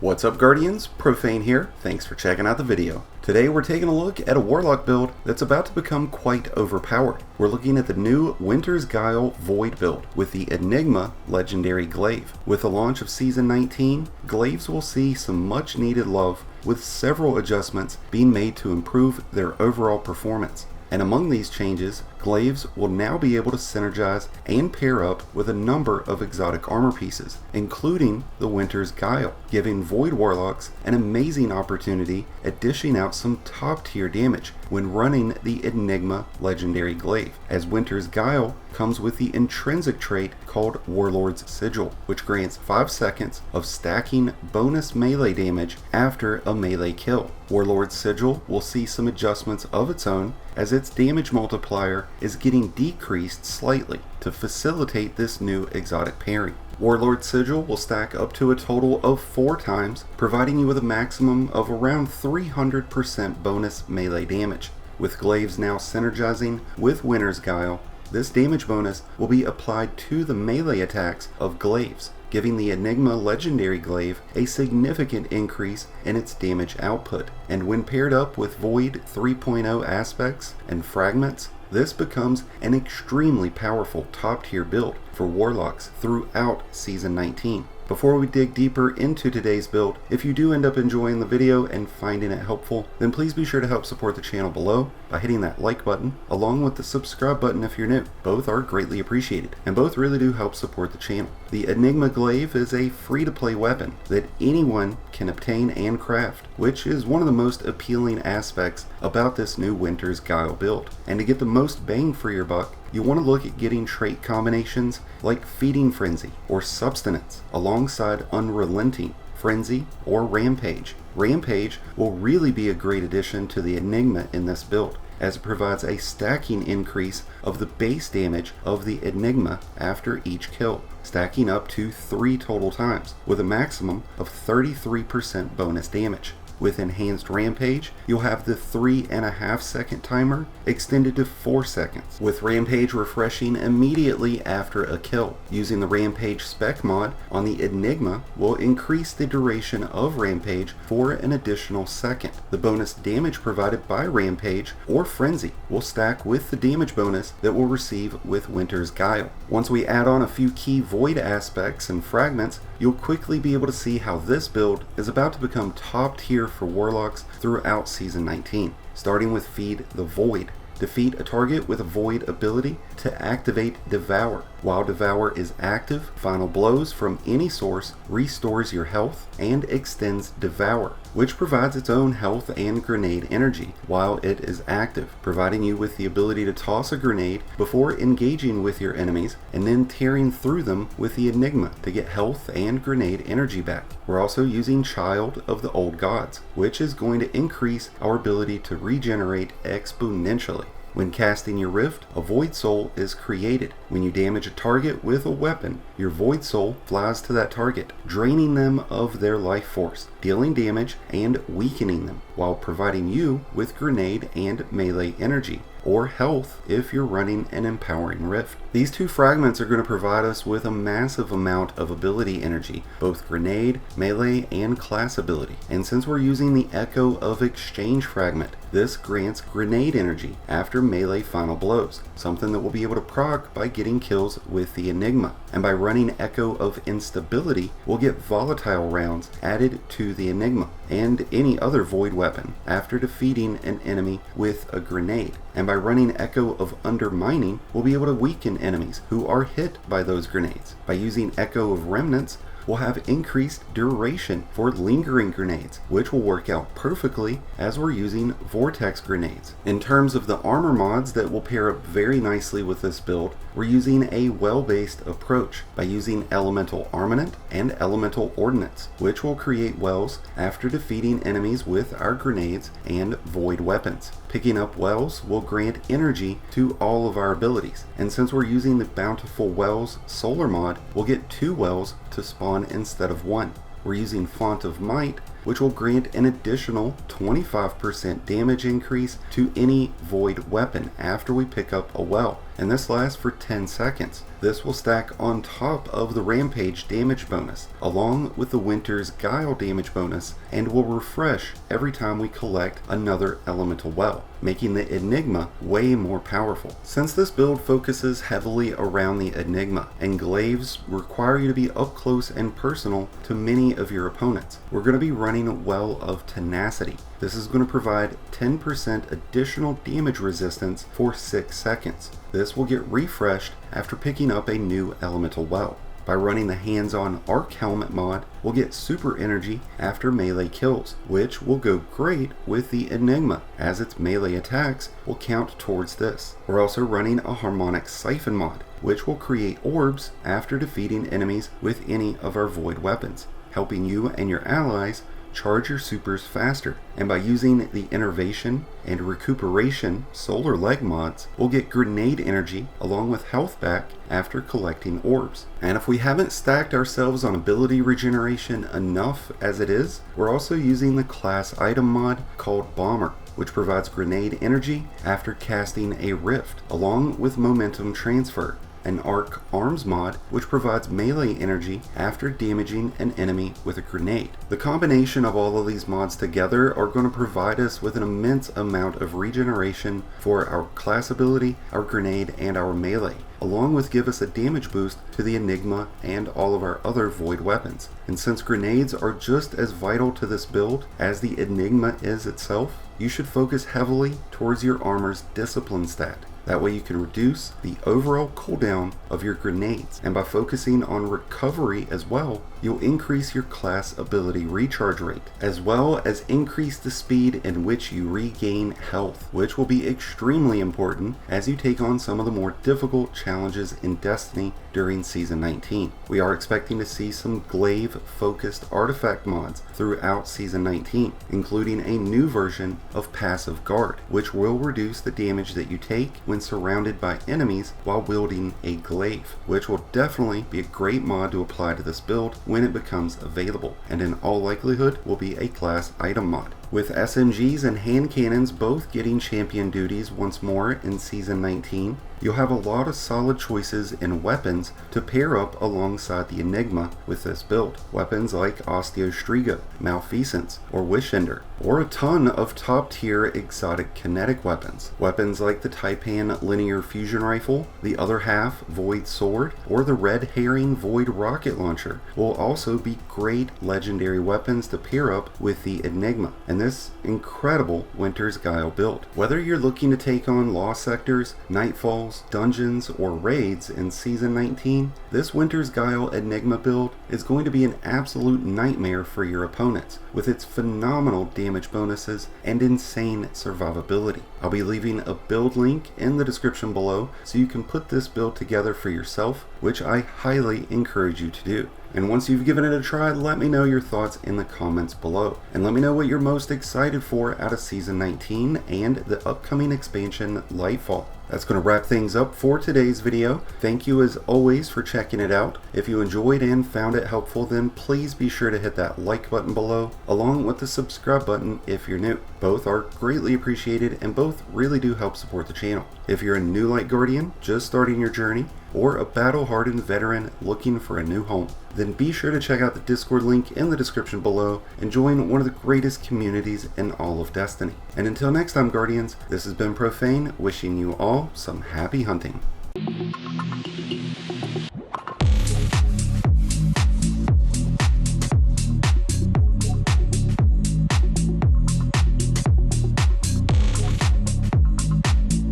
What's up, Guardians? Profane here. Thanks for checking out the video. Today we're taking a look at a Warlock build that's about to become quite overpowered. We're looking at the new Winter's Guile Void build with the Enigma legendary Glaive. With the launch of Season 19, Glaives will see some much needed love, with several adjustments being made to improve their overall performance. And among these changes, Glaives will now be able to synergize and pair up with a number of exotic armor pieces, including the Winter's Guile, giving Void Warlocks an amazing opportunity at dishing out some top tier damage when running the Enigma legendary Glaive, as Winter's Guile comes with the intrinsic trait called Warlord's Sigil, which grants 5 seconds of stacking bonus melee damage after a melee kill. Warlord's Sigil will see some adjustments of its own, as its damage multiplier is getting decreased slightly to facilitate this new exotic pairing. Warlord's Sigil will stack up to a total of 4 times, providing you with a maximum of around 300% bonus melee damage. With Glaives now synergizing with Winter's Guile, this damage bonus will be applied to the melee attacks of Glaives, giving the Enigma legendary Glaive a significant increase in its damage output. And when paired up with Void 3.0 aspects and fragments, this becomes an extremely powerful top tier build for Warlocks throughout Season 19. Before we dig deeper into today's build, if you do end up enjoying the video and finding it helpful, then please be sure to help support the channel below by hitting that like button, along with the subscribe button if you're new. Both are greatly appreciated, and both really do help support the channel. The Enigma Glaive is a free-to-play weapon that anyone can obtain and craft, which is one of the most appealing aspects about this new Winter's Guile build. And to get the most bang for your buck, you want to look at getting trait combinations like Feeding Frenzy or Substance alongside Unrelenting, Frenzy, or Rampage. Rampage will really be a great addition to the Enigma in this build, as it provides a stacking increase of the base damage of the Enigma after each kill, stacking up to 3 total times, with a maximum of 33% bonus damage. With Enhanced Rampage, you'll have the 3.5 second timer extended to 4 seconds, with Rampage refreshing immediately after a kill. Using the Rampage spec mod on the Enigma will increase the duration of Rampage for an additional second. The bonus damage provided by Rampage or Frenzy will stack with the damage bonus that we'll receive with Winter's Guile. Once we add on a few key Void aspects and fragments, you'll quickly be able to see how this build is about to become top tier for Warlocks throughout Season 19. Starting with Feed the Void. Defeat a target with a Void ability to activate Devour. While Devour is active, Final Blows from any source restores your health and extends Devour, which provides its own health and grenade energy while it is active, providing you with the ability to toss a grenade before engaging with your enemies and then tearing through them with the Enigma to get health and grenade energy back. We're also using Child of the Old Gods, which is going to increase our ability to regenerate exponentially. When casting your Rift, a Void Soul is created. When you damage a target with a weapon, your Void Soul flies to that target, draining them of their life force, dealing damage and weakening them, while providing you with grenade and melee energy, or health if you're running an Empowering Rift. These 2 fragments are going to provide us with a massive amount of ability energy, both grenade, melee, and class ability. And since we're using the Echo of Exchange fragment, this grants grenade energy after melee final blows, something that we'll be able to proc by getting kills with the Enigma. And by running Echo of Instability, we'll get volatile rounds added to the Enigma and any other Void weapon after defeating an enemy with a grenade. And by running Echo of Undermining, we'll be able to weaken enemies who are hit by those grenades. By using Echo of Remnants, we'll have increased duration for lingering grenades, which will work out perfectly as we're using vortex grenades. In terms of the armor mods that will pair up very nicely with this build, we're using a well-based approach by using Elemental Armament and Elemental Ordnance, which will create wells after defeating enemies with our grenades and Void weapons. Picking up wells will grant energy to all of our abilities, and since we're using the Bountiful Wells solar mod, we'll get 2 wells to spawn instead of 1. We're using Font of Might which will grant an additional 25% damage increase to any void weapon after we pick up a well, and this lasts for 10 seconds. This will stack on top of the Rampage damage bonus, along with the Winter's Guile damage bonus, and will refresh every time we collect another elemental well, making the Enigma way more powerful. Since this build focuses heavily around the Enigma, and Glaives require you to be up close and personal to many of your opponents, we're going to be running a Well of Tenacity. This is going to provide 10% additional damage resistance for 6 seconds. This will get refreshed after picking up a new elemental well. By running the hands-on Arc Helmet mod, we'll get super energy after melee kills, which will go great with the Enigma, as its melee attacks will count towards this. We're also running a Harmonic Siphon mod, which will create orbs after defeating enemies with any of our void weapons, helping you and your allies charge your supers faster. And by using the Innervation and Recuperation Solar Leg mods, we'll get grenade energy along with health back after collecting orbs. And if we haven't stacked ourselves on ability regeneration enough as it is, we're also using the class item mod called Bomber, which provides grenade energy after casting a rift, along with momentum transfer. An Arc Arms mod, which provides melee energy after damaging an enemy with a grenade. The combination of all of these mods together are going to provide us with an immense amount of regeneration for our class ability, our grenade, and our melee, along with give us a damage boost to the Enigma and all of our other void weapons. And since grenades are just as vital to this build as the Enigma is itself, you should focus heavily towards your armor's discipline stat. That way you can reduce the overall cooldown of your grenades, and by focusing on recovery as well, you'll increase your class ability recharge rate, as well as increase the speed in which you regain health, which will be extremely important as you take on some of the more difficult challenges in Destiny during Season 19. We are expecting to see some Glaive-focused artifact mods throughout Season 19, including a new version of Passive Guard, which will reduce the damage that you take when surrounded by enemies while wielding a glaive, which will definitely be a great mod to apply to this build when it becomes available, and in all likelihood will be a class item mod. With SMGs and hand cannons both getting champion duties once more in Season 19, you'll have a lot of solid choices in weapons to pair up alongside the Enigma with this build. Weapons like Osteostriga, Malfeasance, or Wishender, or a ton of top tier exotic kinetic weapons. Weapons like the Taipan Linear Fusion Rifle, the Other Half Void Sword, or the Red Herring Void Rocket Launcher will also be great legendary weapons to pair up with the Enigma and this incredible Winter's Guile build. Whether you're looking to take on Lost Sectors, Nightfalls, dungeons, or raids in Season 19, this Winter's Guile Enigma build is going to be an absolute nightmare for your opponents, with its phenomenal damage bonuses and insane survivability. I'll be leaving a build link in the description below so you can put this build together for yourself, which I highly encourage you to do. And once you've given it a try, let me know your thoughts in the comments below. And let me know what you're most excited for out of Season 19 and the upcoming expansion, Lightfall. That's going to wrap things up for today's video. Thank you as always for checking it out. If you enjoyed and found it helpful, then please be sure to hit that like button below, along with the subscribe button if you're new. Both are greatly appreciated and both really do help support the channel. If you're a new Light Guardian just starting your journey, or a battle-hardened veteran looking for a new home, then be sure to check out the Discord link in the description below and join one of the greatest communities in all of Destiny. And until next time, Guardians, this has been Profane, wishing you all some happy hunting.